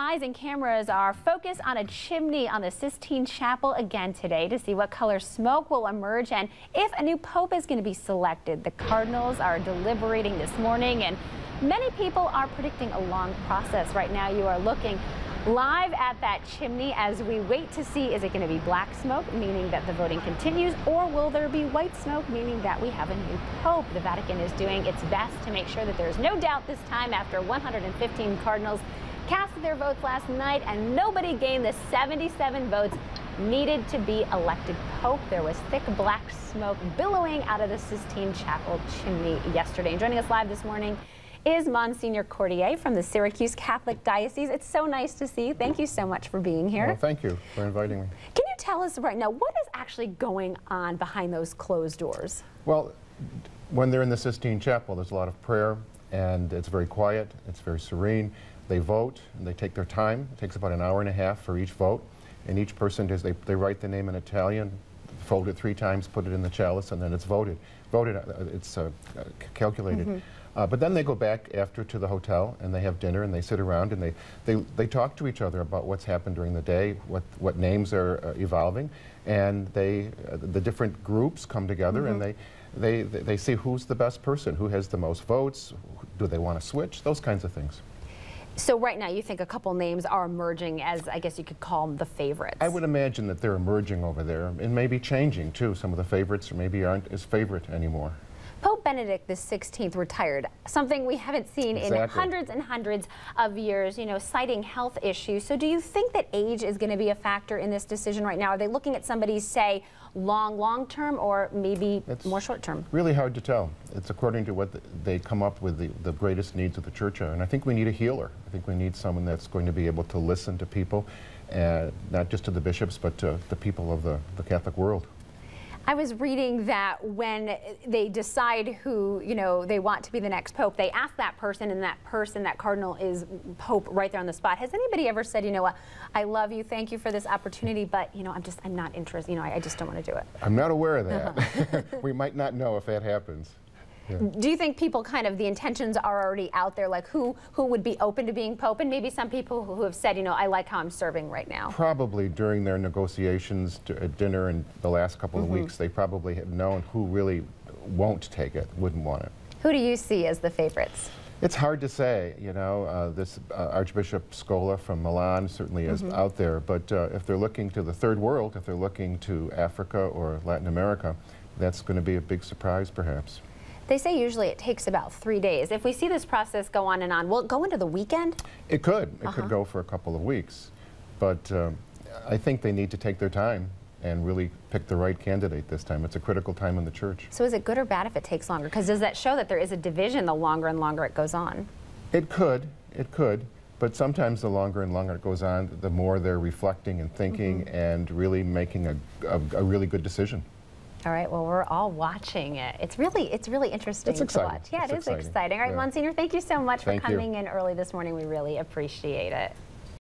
eyes and cameras are focused on a chimney on the Sistine Chapel again today to see what color smoke will emerge and if a new pope is going to be selected. The cardinals are deliberating this morning, and many people are predicting a long process. Right now you are looking live at that chimney as we wait to see, is it going to be black smoke, meaning that the voting continues, or will there be white smoke, meaning that we have a new pope? The Vatican is doing its best to make sure that there's no doubt this time after 115 cardinals cast their votes last night and nobody gained the 77 votes needed to be elected pope. There was thick black smoke billowing out of the Sistine Chapel chimney yesterday. And joining us live this morning is Monsignor Cordier from the Syracuse Catholic Diocese. It's so nice to see you. Thank you so much for being here. Well, thank you for inviting me. Can you tell us right now, what is actually going on behind those closed doors? Well, when they're in the Sistine Chapel, there's a lot of prayer, and it's very quiet, it's very serene. They vote, and they take their time. It takes about an hour and a half for each vote, and each person does, they write the name in Italian, fold it 3 times, put it in the chalice, and then it's voted. It's calculated. But then they go back after to the hotel, and they have dinner, and they sit around, and they talk to each other about what's happened during the day, what names are evolving, and the different groups come together, and they see who's the best person, who has the most votes, do they want to switch, those kinds of things. So right now you think a couple names are emerging as, I guess you could call them, the favorites. I would imagine that they're emerging over there, and maybe changing too. Some of the favorites maybe aren't as favorite anymore. Pope Benedict XVI retired, something we haven't seen in hundreds and hundreds of years, you know, citing health issues. So do you think that age is going to be a factor in this decision right now? Are they looking at somebody, say, long term, or maybe more short term? Really hard to tell. It's according to what they come up with the greatest needs of the church are. And I think we need a healer. I think we need someone that's going to be able to listen to people, not just to the bishops, but to the people of the Catholic world. I was reading that when they decide who, you know, they want to be the next pope, they ask that person, and that cardinal is pope right there on the spot. Has anybody ever said, you know what, I love you, thank you for this opportunity, but, you know, I'm not interested, you know, I just don't want to do it? I'm not aware of that. We might not know if that happens. Yeah. Do you think people kind of, the intentions are already out there, like who would be open to being pope, and maybe some people who have said, you know, I like how I'm serving right now? Probably during their negotiations at dinner in the last couple of weeks, they probably have known who really won't take it, wouldn't want it. Who do you see as the favorites? It's hard to say, you know. This Archbishop Scola from Milan certainly is out there, but if they're looking to the third world, if they're looking to Africa or Latin America, that's going to be a big surprise perhaps. They say usually it takes about 3 days. If we see this process go on and on, will it go into the weekend? It could. It could go for a couple of weeks. But I think they need to take their time and really pick the right candidate this time. It's a critical time in the church. So is it good or bad if it takes longer? Because does that show that there is a division the longer and longer it goes on? It could. It could. But sometimes the longer and longer it goes on, the more they're reflecting and thinking and really making a really good decision. All right, well, we're all watching it. It's really interesting to watch. Yeah, it is exciting. All right, Monsignor, thank you so much for coming in early this morning. We really appreciate it.